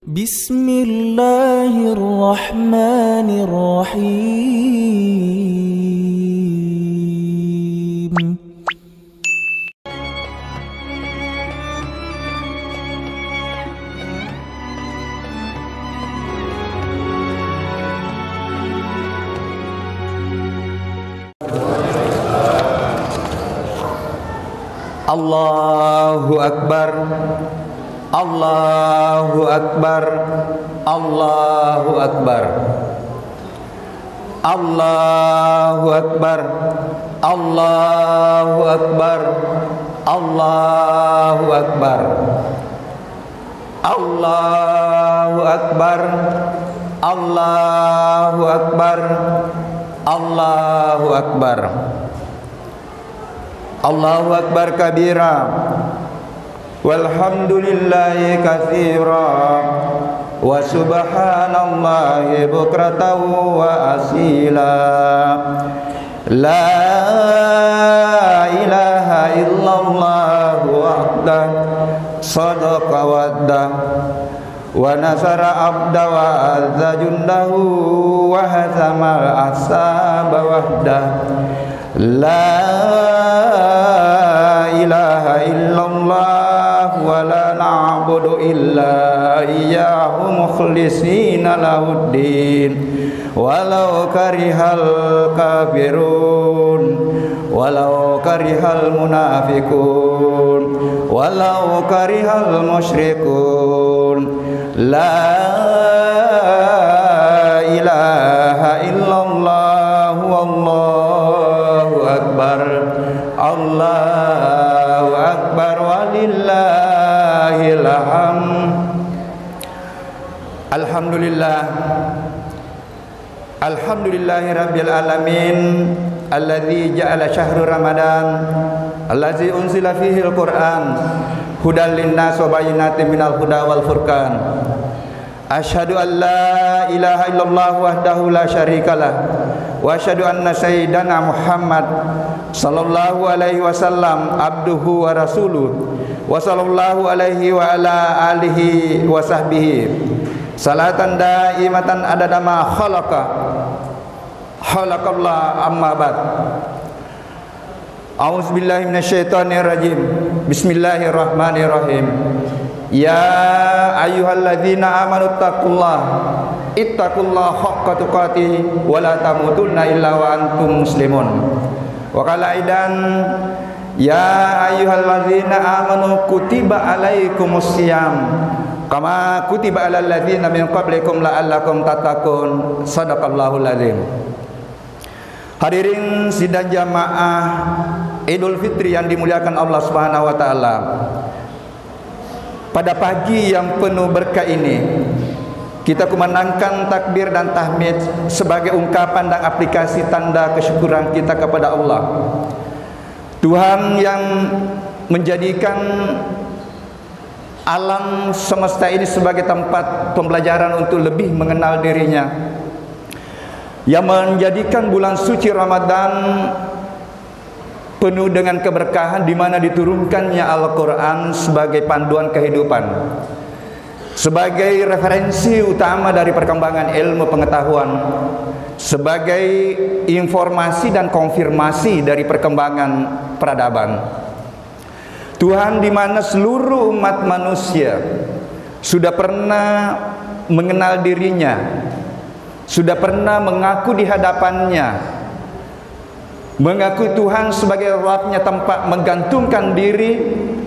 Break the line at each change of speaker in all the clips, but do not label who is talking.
Bismillahirrahmanirrahim.
Allahu Akbar, Allahu Akbar, Allahu Akbar, Allahu Akbar, Allahu Akbar, Allahu Akbar, Allahu Akbar, Allahu Akbar, Allahu Akbar. Allahu Akbar kabira, walhamdulillahi katsira, wa subhanallahi bukratan wa asila. La ilaha illallah wahdah, sadaqa wa'dah, wa nasara abda wa azza jundahu, wa hazamal ahsaba wahdah. La ilaha illallah wa la na'budu illa iyyahu mukhlishina lahuddin walau karihal kafirun walau karihal munafiqun walau karihal musyrikun. La ilaha illallah wallahu akbar, Allahu akbar walillahil hamd. Alhamdulillah, alhamdulillahi rabbil alamin, alladzi ja'ala syahru ramadan allazi unzila fihi al-Qur'an hudan linnas wa bayyinatin minal huda wal furqan. Asyhadu an la ilaha illallah wahdahu la syarikalah wa asyhadu anna sayyidana Muhammad sallallahu alaihi wasallam abduhu wa rasuluh wa sallallahu alaihi wa ala alihi wa sahbihi salatan daimatan adada ma khalaqallah amma ba'd. A'udzubillahi minasyaitonir rajim. Bismillahirrahmanirrahim. Ya ayyuhalladzina amanu ittaqullaha haqqa tuqatih wa la tamutunna illa wa antum muslimun. Wa qala aidan ya ayyuhalladzina amanu kutiba alaikumusiyam kama kutiba alal ladzina min qablikum la'allakum tattaqun. Shadaqallahul azim. Hadirin sidang jamaah Idul Fitri yang dimuliakan Allah Subhanahu wa taala. Pada pagi yang penuh berkah ini, kita kumandangkan takbir dan tahmid sebagai ungkapan dan aplikasi tanda kesyukuran kita kepada Allah, Tuhan yang menjadikan alam semesta ini sebagai tempat pembelajaran untuk lebih mengenal dirinya, yang menjadikan bulan suci Ramadan penuh dengan keberkahan, di mana diturunkannya Al-Quran sebagai panduan kehidupan, sebagai referensi utama dari perkembangan ilmu pengetahuan, sebagai informasi dan konfirmasi dari perkembangan peradaban. Tuhan di mana seluruh umat manusia sudah pernah mengenal dirinya, sudah pernah mengaku di hadapannya, mengaku Tuhan sebagai Rabbnya tempat menggantungkan diri,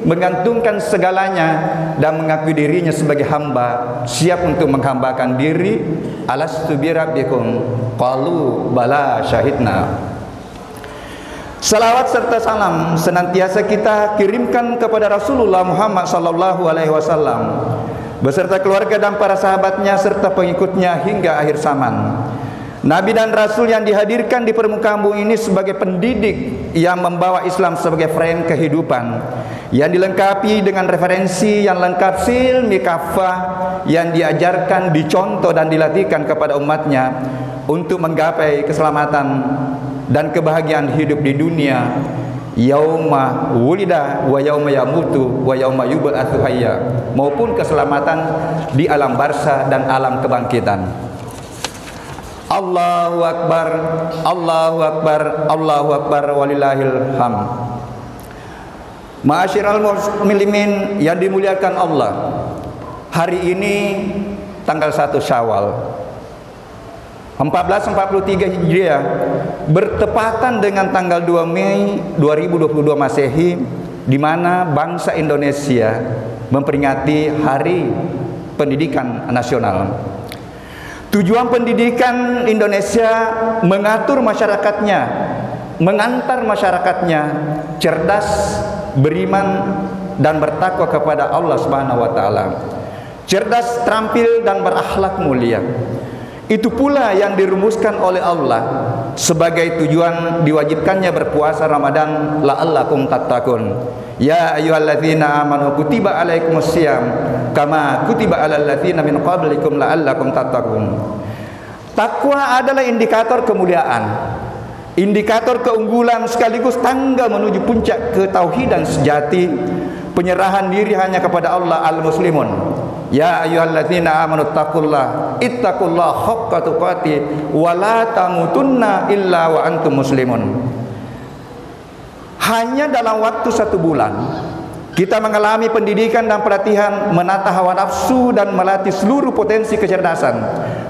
menggantungkan segalanya, dan mengaku dirinya sebagai hamba, siap untuk menghambakan diri. Alastu birabbikum qalu bala syahidna. Salawat serta salam senantiasa kita kirimkan kepada Rasulullah Muhammad sallallahu alaihi wasallam beserta keluarga dan para sahabatnya serta pengikutnya hingga akhir zaman. Nabi dan Rasul yang dihadirkan di permukaan bumi ini sebagai pendidik yang membawa Islam sebagai frame kehidupan, yang dilengkapi dengan referensi yang lengkap silmi kafah, yang diajarkan, dicontoh dan dilatihkan kepada umatnya untuk menggapai keselamatan dan kebahagiaan hidup di dunia, yauma wulida wa yauma yamutu wa yauma yub'atsu hayya, maupun keselamatan di alam barzah dan alam kebangkitan. Allahu akbar, Allahu akbar, Allahu akbar, walillahil hamd. Ma'asyiral muslimin yang dimuliakan Allah, hari ini tanggal 1 Syawal 1443 Hijriah bertepatan dengan tanggal 2 Mei 2022 Masehi, di mana bangsa Indonesia memperingati Hari Pendidikan Nasional. Tujuan pendidikan Indonesia mengatur masyarakatnya, mengantar masyarakatnya cerdas, beriman dan bertakwa kepada Allah Subhanahu wa taala. Cerdas, terampil dan berakhlak mulia. Itu pula yang dirumuskan oleh Allah sebagai tujuan diwajibkannya berpuasa Ramadan la'allakum tattaqun. Ya ayyuhalladzina amanu kutiba alaikumusiyam kama kutiba alal ladzina min qablikum la'allakum tattaqun. Takwa adalah indikator kemuliaan, indikator keunggulan sekaligus tangga menuju puncak ketauhidan sejati, penyerahan diri hanya kepada Allah al-muslimun. Ya ayyuhalladzina amanu ittaqullaha haqqa tuqatih wa la tamutunna illa wa antum muslimun. Hanya dalam waktu 1 bulan kita mengalami pendidikan dan pelatihan, menata hawa nafsu dan melatih seluruh potensi kecerdasan,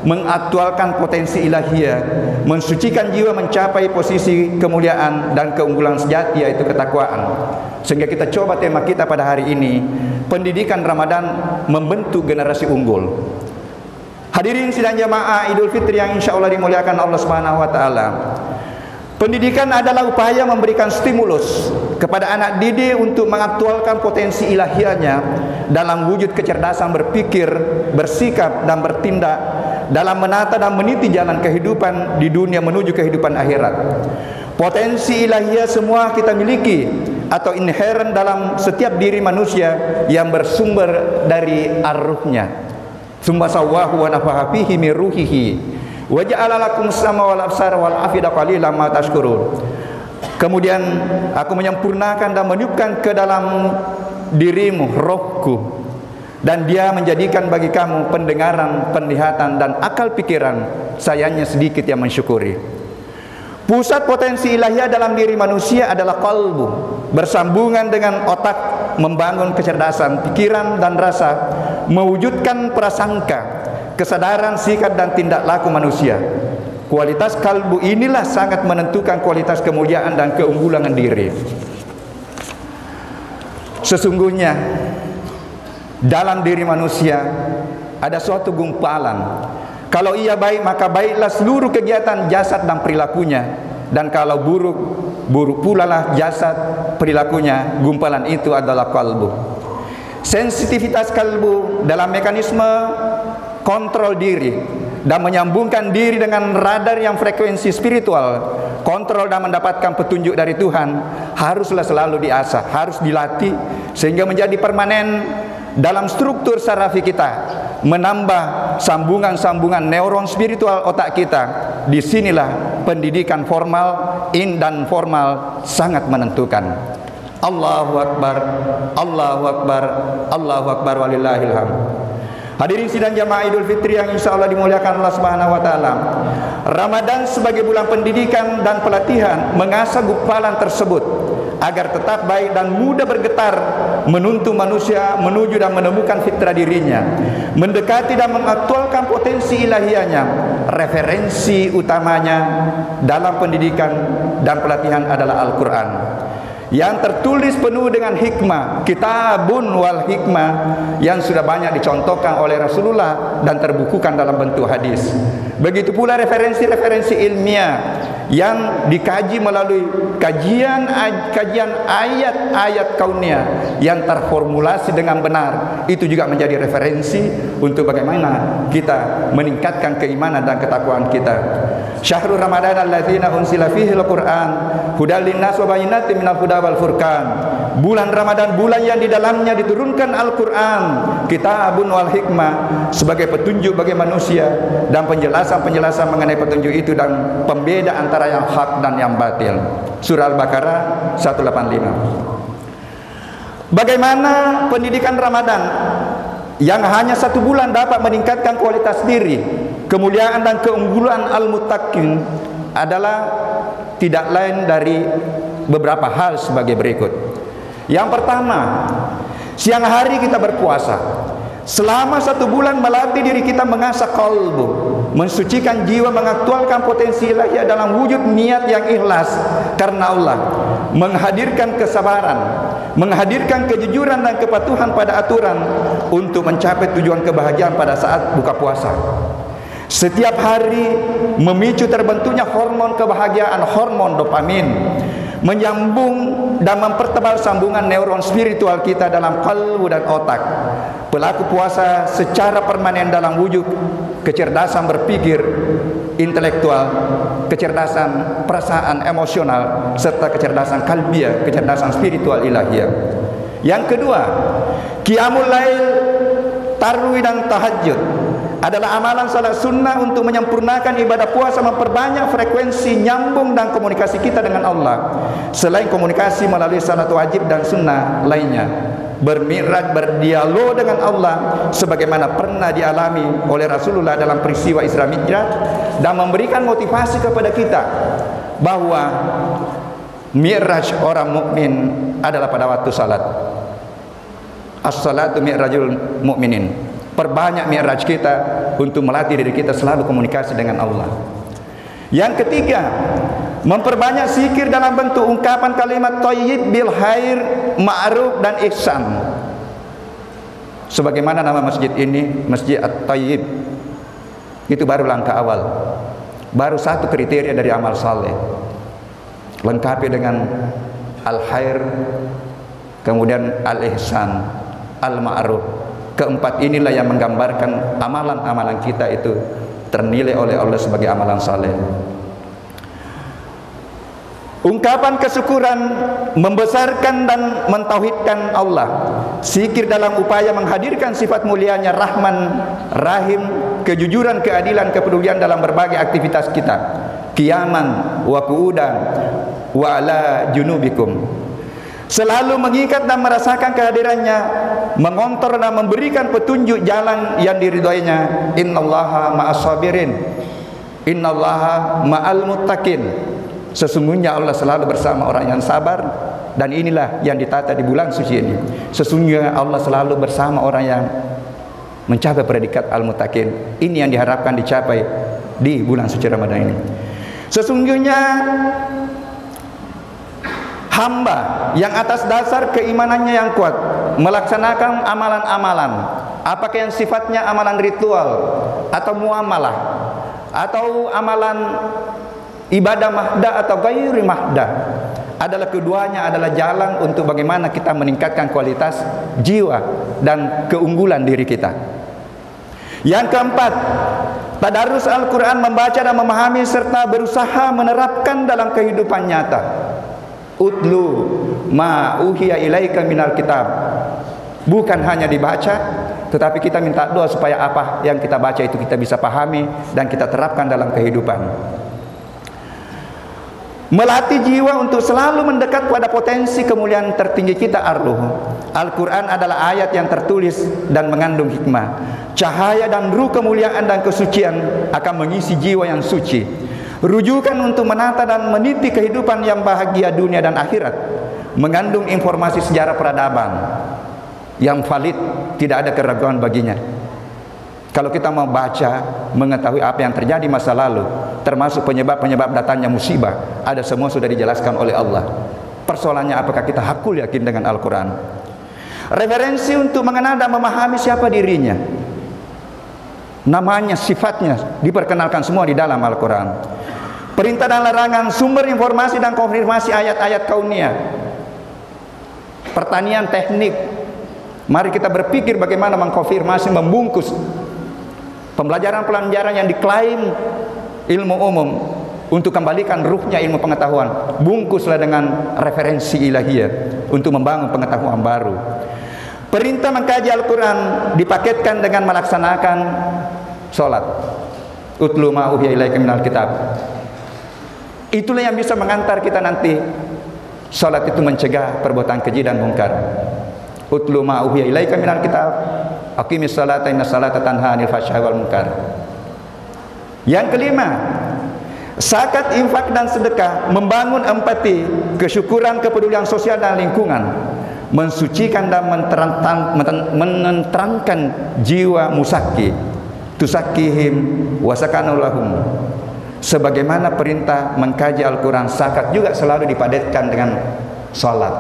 mengaktualkan potensi ilahiyah, mensucikan jiwa mencapai posisi kemuliaan dan keunggulan sejati, yaitu ketakwaan. Sehingga kita coba tema kita pada hari ini, pendidikan Ramadan membentuk generasi unggul. Hadirin sidang jamaah Idul Fitri yang insya Allah dimuliakan Allah Subhanahu wa taala. Pendidikan adalah upaya memberikan stimulus kepada anak didik untuk mengaktualkan potensi ilahiyahnya dalam wujud kecerdasan berpikir, bersikap dan bertindak dalam menata dan meniti jalan kehidupan di dunia menuju kehidupan akhirat. Potensi ilahiyah semua kita miliki atau inherent dalam setiap diri manusia yang bersumber dari ar-ruhnya. Summa sawwahu wa nafaha fihi min ruhihi wa ja'ala lakum as-sama wal absara wal afida qalilan ma tashkurun. Kemudian aku menyempurnakan dan meniupkan ke dalam dirimu rohku, dan dia menjadikan bagi kamu pendengaran, penglihatan dan akal pikiran. Sayangnya sedikit yang mensyukuri. Pusat potensi ilahiyah dalam diri manusia adalah qalbu, bersambungan dengan otak, membangun kecerdasan pikiran dan rasa, mewujudkan prasangka, kesadaran, sikap dan tindak laku manusia. Kualitas kalbu inilah sangat menentukan kualitas kemuliaan dan keunggulan diri. Sesungguhnya dalam diri manusia ada suatu gumpalan. Kalau ia baik, maka baiklah seluruh kegiatan jasad dan perilakunya, dan kalau buruk, buruk pula lah jasad perilakunya. Gumpalan itu adalah kalbu. Sensitivitas kalbu dalam mekanisme kontrol diri dan menyambungkan diri dengan radar yang frekuensi spiritual, kontrol dan mendapatkan petunjuk dari Tuhan, haruslah selalu diasah, harus dilatih sehingga menjadi permanen dalam struktur sarafi kita, menambah sambungan-sambungan neuron spiritual otak kita. Disinilah pendidikan formal, dan formal sangat menentukan. Allahu Akbar, Allahu Akbar, Allahu Akbar, walillahil hamd. Hadirin sidang jamaah Idul Fitri yang insya Allah dimuliakan Allah Subhanahu wa taala. Ramadan sebagai bulan pendidikan dan pelatihan mengasah gumpalan tersebut agar tetap baik dan mudah bergetar menuntun manusia menuju dan menemukan fitrah dirinya, mendekati dan mengaktualkan potensi ilahiyahnya. Referensi utamanya dalam pendidikan dan pelatihan adalah Al-Quran yang tertulis penuh dengan hikmah, kitabun wal hikmah, yang sudah banyak dicontohkan oleh Rasulullah dan terbukukan dalam bentuk hadis. Begitu pula referensi-referensi ilmiah yang dikaji melalui kajian ayat-ayat kauniyah yang terformulasi dengan benar. Itu juga menjadi referensi untuk bagaimana kita meningkatkan keimanan dan ketakwaan kita. Syahrul Ramadan alladzina unsila fihi al-Qur'an hudal linnas wa bayyinatin minal huda wal furqan. Bulan Ramadan, bulan yang di dalamnya diturunkan Al-Quran, kitabun wal hikmah, sebagai petunjuk bagi manusia dan penjelasan-penjelasan mengenai petunjuk itu dan pembeda antara yang hak dan yang batil. Surah Al-Baqarah 185. Bagaimana pendidikan Ramadan yang hanya 1 bulan dapat meningkatkan kualitas diri, kemuliaan dan keunggulan al-muttaqin adalah tidak lain dari beberapa hal sebagai berikut. Yang pertama, siang hari kita berpuasa. Selama 1 bulan melatih diri kita mengasah kalbu, mensucikan jiwa, mengaktualkan potensi ilahiyah dalam wujud niat yang ikhlas karena Allah, menghadirkan kesabaran, menghadirkan kejujuran dan kepatuhan pada aturan untuk mencapai tujuan kebahagiaan pada saat buka puasa. Setiap hari memicu terbentuknya hormon kebahagiaan, hormon dopamin, menyambung dan mempertebal sambungan neuron spiritual kita dalam kalbu dan otak. Pelaku puasa secara permanen dalam wujud kecerdasan berpikir intelektual, kecerdasan perasaan emosional, serta kecerdasan kalbiyah, kecerdasan spiritual ilahiyah. Yang kedua, qiyamul lail, tarawih dan tahajud adalah amalan salat sunnah untuk menyempurnakan ibadah puasa, memperbanyak frekuensi nyambung dan komunikasi kita dengan Allah. Selain komunikasi melalui salat wajib dan sunnah lainnya, bermi'raj, berdialog dengan Allah sebagaimana pernah dialami oleh Rasulullah dalam peristiwa Isra Mi'raj, dan memberikan motivasi kepada kita bahwa mi'raj orang mukmin adalah pada waktu salat. As-salatu mi'rajul mu'minin. Perbanyak mi'raj kita untuk melatih diri kita selalu komunikasi dengan Allah. Yang ketiga, memperbanyak zikir dalam bentuk ungkapan kalimat thayyib bil khair, ma'ruf dan ihsan. Sebagaimana nama masjid ini, Masjid At-Thayyib. Itu baru langkah awal. Baru 1 kriteria dari amal saleh. Lengkapi dengan al-khair, kemudian al-ihsan, al-ma'ruf. Keempat inilah yang menggambarkan amalan-amalan kita itu ternilai oleh Allah sebagai amalan saleh. Ungkapan kesyukuran, membesarkan dan mentauhidkan Allah, zikir dalam upaya menghadirkan sifat mulianya Rahman, Rahim, kejujuran, keadilan, kepedulian dalam berbagai aktivitas kita, qiyaman wa qu'udan wa ala junubikum. Selalu mengikat dan merasakan kehadirannya, mengontrol dan memberikan petunjuk jalan yang diridhoinya. Innallaha ma'as sabirin, innallaha ma'al muttaqin. Sesungguhnya Allah selalu bersama orang yang sabar, dan inilah yang ditata di bulan suci ini. Sesungguhnya Allah selalu bersama orang yang mencapai predikat al-muttaqin. Ini yang diharapkan dicapai di bulan suci Ramadan ini. Sesungguhnya hamba yang atas dasar keimanannya yang kuat melaksanakan amalan-amalan, apakah yang sifatnya amalan ritual atau muamalah atau amalan ibadah mahdah atau gairi mahdah, adalah keduanya adalah jalan untuk bagaimana kita meningkatkan kualitas jiwa dan keunggulan diri kita. Yang keempat, tadarus Al-Quran, membaca dan memahami serta berusaha menerapkan dalam kehidupan nyata. Utlu ma uhiya ilaika minal kitab. Bukan hanya dibaca, tetapi kita minta doa supaya apa yang kita baca itu kita bisa pahami dan kita terapkan dalam kehidupan. Melatih jiwa untuk selalu mendekat pada potensi kemuliaan tertinggi kita, ar-ruh. Al-Quran adalah ayat yang tertulis dan mengandung hikmah. Cahaya dan ruh kemuliaan dan kesucian akan mengisi jiwa yang suci. Rujukan untuk menata dan meniti kehidupan yang bahagia dunia dan akhirat. Mengandung informasi sejarah peradaban yang valid, tidak ada keraguan baginya. Kalau kita mau baca, mengetahui apa yang terjadi masa lalu, termasuk penyebab-penyebab datangnya musibah, ada semua sudah dijelaskan oleh Allah. Persoalannya apakah kita hakul yakin dengan Al-Quran. Referensi untuk mengenal dan memahami siapa dirinya, namanya, sifatnya, diperkenalkan semua di dalam Al-Quran. Perintah dan larangan, sumber informasi dan konfirmasi ayat-ayat kauniyah. Pertanian teknik, mari kita berpikir bagaimana mengkonfirmasi, membungkus pembelajaran-pembelajaran yang diklaim ilmu umum untuk kembalikan ruhnya ilmu pengetahuan. Bungkuslah dengan referensi ilahiyah untuk membangun pengetahuan baru. Perintah mengkaji Al-Quran dipaketkan dengan melaksanakan sholat. Utlu ma uhiya ilaika minal kitab. Itulah yang bisa mengantar kita nanti. Sholat itu mencegah perbuatan keji dan mungkar. Utlu ma uhiya ilaika minal kitab. Aqimis salata inna salata tanha 'anil fahsya'i wal munkar. Yang kelima, zakat, infak dan sedekah membangun empati, kesyukuran, kepedulian sosial dan lingkungan, mensucikan dan menenteramkan jiwa musaki, tusakihim wasakanu lahum. Sebagaimana perintah mengkaji Al-Quran, zakat juga selalu dipadatkan dengan salat.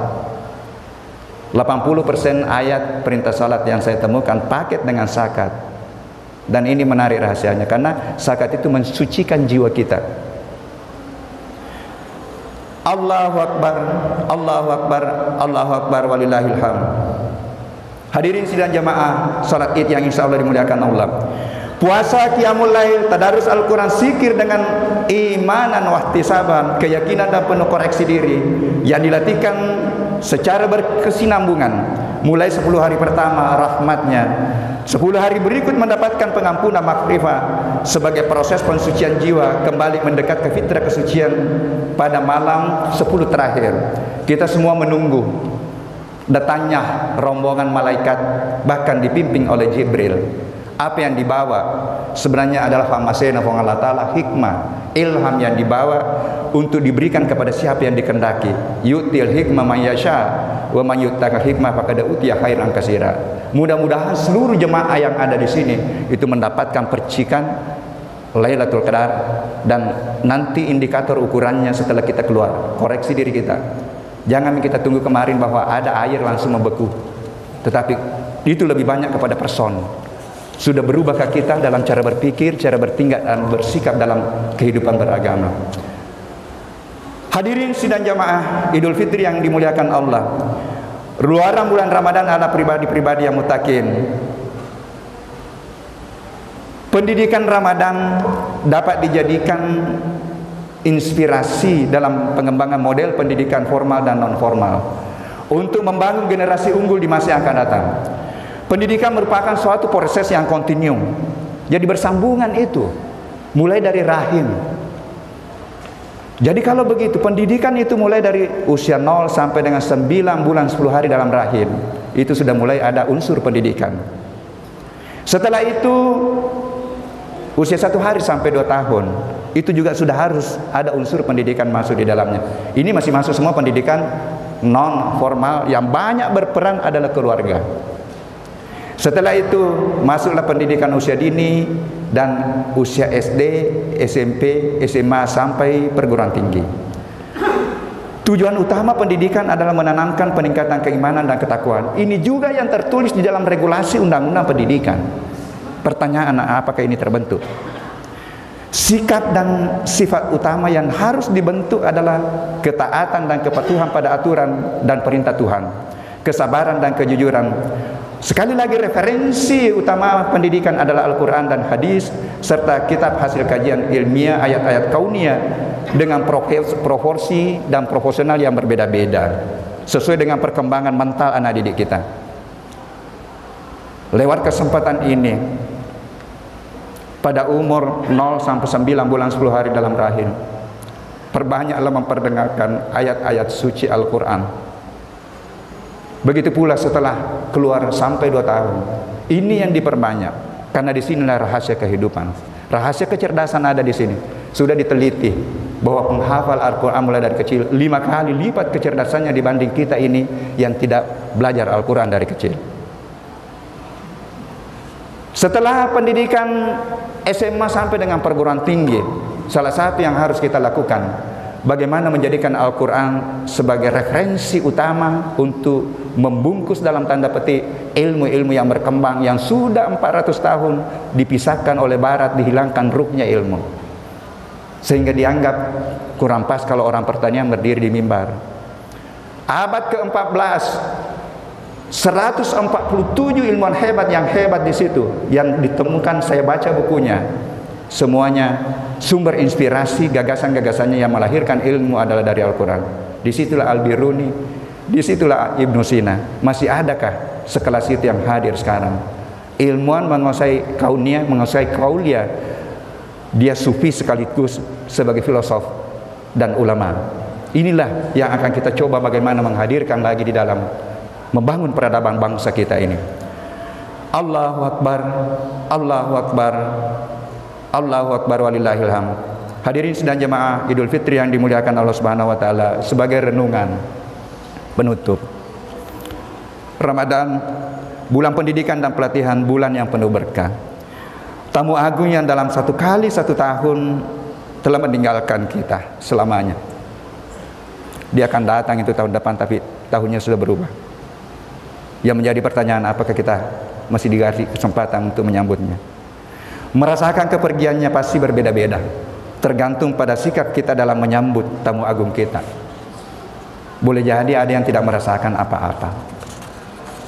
80% ayat perintah salat yang saya temukan paket dengan zakat. Dan ini menarik rahasianya, karena zakat itu mensucikan jiwa kita. Allahu Akbar, Allahu Akbar, Allahu Akbar, walillahil hamd. Hadirin sidang jamaah salat Id yang insya Allah dimuliakan Allah. Puasa, qiyamul lail, tadarus Al-Quran, zikir dengan imanan wahtisaban, keyakinan dan penuh koreksi diri yang dilatihkan secara berkesinambungan. Mulai 10 hari pertama rahmatnya, 10 hari berikut mendapatkan pengampunan maghfirah sebagai proses pensucian jiwa, kembali mendekat ke fitrah kesucian pada malam 10 terakhir. Kita semua menunggu datangnya rombongan malaikat, bahkan dipimpin oleh Jibril. Apa yang dibawa sebenarnya adalah famasena von Allah Ta'ala, hikmah, ilham yang dibawa untuk diberikan kepada siapa yang dikehendaki. Yu'til hikmah man yasha wa man yu'taka hikmah faqad utiya khairan katsira. Mudah-mudahan seluruh jemaah yang ada di sini itu mendapatkan percikan Lailatul Qadar, dan nanti indikator ukurannya setelah kita keluar. Koreksi diri kita. Jangan kita tunggu kemarin bahwa ada air langsung membeku. Tetapi itu lebih banyak kepada person. Sudah berubahkah kita dalam cara berpikir, cara bertindak dan bersikap dalam kehidupan beragama? Hadirin sidang jamaah Idul Fitri yang dimuliakan Allah. Luaran bulan Ramadan adalah pribadi-pribadi yang mutakin. Pendidikan Ramadan dapat dijadikan inspirasi dalam pengembangan model pendidikan formal dan non formal untuk membangun generasi unggul di masa yang akan datang. Pendidikan merupakan suatu proses yang kontinu. Jadi bersambungan itu, mulai dari rahim. Jadi kalau begitu, pendidikan itu mulai dari usia 0 sampai dengan 9 bulan 10 hari dalam rahim. Itu sudah mulai ada unsur pendidikan. Setelah itu, usia 1 hari sampai 2 tahun, itu juga sudah harus ada unsur pendidikan masuk di dalamnya. Ini masih masuk semua pendidikan non formal, yang banyak berperan adalah keluarga. Setelah itu masuklah pendidikan usia dini dan usia SD, SMP, SMA sampai perguruan tinggi. Tujuan utama pendidikan adalah menanamkan peningkatan keimanan dan ketakwaan. Ini juga yang tertulis di dalam regulasi undang-undang pendidikan. Pertanyaan, apakah ini terbentuk? Sikap dan sifat utama yang harus dibentuk adalah ketaatan dan kepatuhan pada aturan dan perintah Tuhan, kesabaran dan kejujuran. Sekali lagi, referensi utama pendidikan adalah Al-Quran dan hadis serta kitab hasil kajian ilmiah ayat-ayat kauniyah dengan proporsi dan proporsional yang berbeda-beda sesuai dengan perkembangan mental anak didik kita. Lewat kesempatan ini, pada umur 0 sampai 9 bulan 10 hari dalam rahim, perbanyaklah memperdengarkan ayat-ayat suci Al-Quran. Begitu pula setelah keluar sampai 2 tahun. Ini yang diperbanyak, karena di sinilah rahasia kehidupan. Rahasia kecerdasan ada di sini. Sudah diteliti bahwa penghafal Al-Quran mulai dari kecil 5 kali lipat kecerdasannya dibanding kita ini yang tidak belajar Al-Quran dari kecil. Setelah pendidikan SMA sampai dengan perguruan tinggi, salah satu yang harus kita lakukan, bagaimana menjadikan Al-Quran sebagai referensi utama untuk membungkus dalam tanda petik ilmu-ilmu yang berkembang yang sudah 400 tahun dipisahkan oleh Barat, dihilangkan ruhnya ilmu, sehingga dianggap kurang pas kalau orang pertanian berdiri di mimbar. Abad ke-14, 147 ilmuwan hebat yang hebat di situ yang ditemukan, saya baca bukunya. Semuanya sumber inspirasi gagasan-gagasannya yang melahirkan ilmu adalah dari Al-Quran. Disitulah Al-Biruni, disitulah Ibnu Sina. Masih adakah sekelas itu yang hadir sekarang? Ilmuwan menguasai kaunia, menguasai kaulia. Dia sufi sekaligus sebagai filosof dan ulama. Inilah yang akan kita coba bagaimana menghadirkan lagi di dalam membangun peradaban bangsa kita ini. Allahu Akbar, Allahu Akbar, Allahu Akbar walillahil hamd. Hadirin sidang jemaah Idul Fitri yang dimuliakan Allah Subhanahu wa taala, sebagai renungan penutup Ramadan, bulan pendidikan dan pelatihan, bulan yang penuh berkah. Tamu agung yang dalam satu tahun telah meninggalkan kita selamanya. Dia akan datang itu tahun depan, tapi tahunnya sudah berubah. Yang menjadi pertanyaan, apakah kita masih dikasih kesempatan untuk menyambutnya? Merasakan kepergiannya pasti berbeda-beda, tergantung pada sikap kita dalam menyambut tamu agung kita. Boleh jadi ada yang tidak merasakan apa-apa,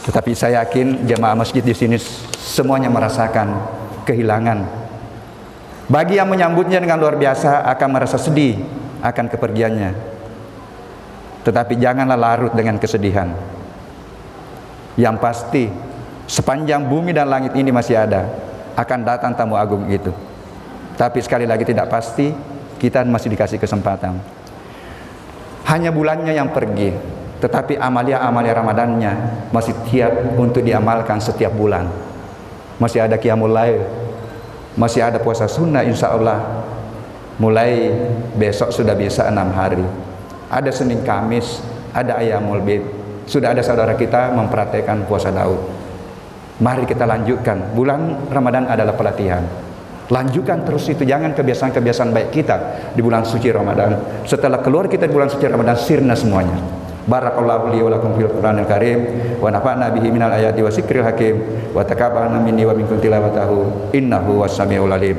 tetapi saya yakin jemaah masjid di sini semuanya merasakan kehilangan. Bagi yang menyambutnya dengan luar biasa akan merasa sedih akan kepergiannya, tetapi janganlah larut dengan kesedihan. Yang pasti sepanjang bumi dan langit ini masih ada, akan datang tamu agung itu. Tapi sekali lagi tidak pasti, kita masih dikasih kesempatan. Hanya bulannya yang pergi, tetapi amalia-amalia Ramadannya masih siap untuk diamalkan setiap bulan. Masih ada qiyamul lail, masih ada puasa sunnah insya Allah. Mulai besok sudah bisa 6 hari. Ada Senin Kamis, ada Ayyamul Bid. Sudah ada saudara kita mempraktekkan puasa Daud. Mari kita lanjutkan. Bulan Ramadan adalah pelatihan. Lanjutkan terus itu. Jangan kebiasaan-kebiasaan baik kita di bulan suci Ramadan. Setelah keluar kita di bulan suci Ramadan, sirna semuanya. Barakallahu li wa lakum fil Qur'anil Karim wa nafa'na bihi minal ayati wa zikril hakim wa taqabbalna minni wa minkum tilawatahu innahu was samiul alim.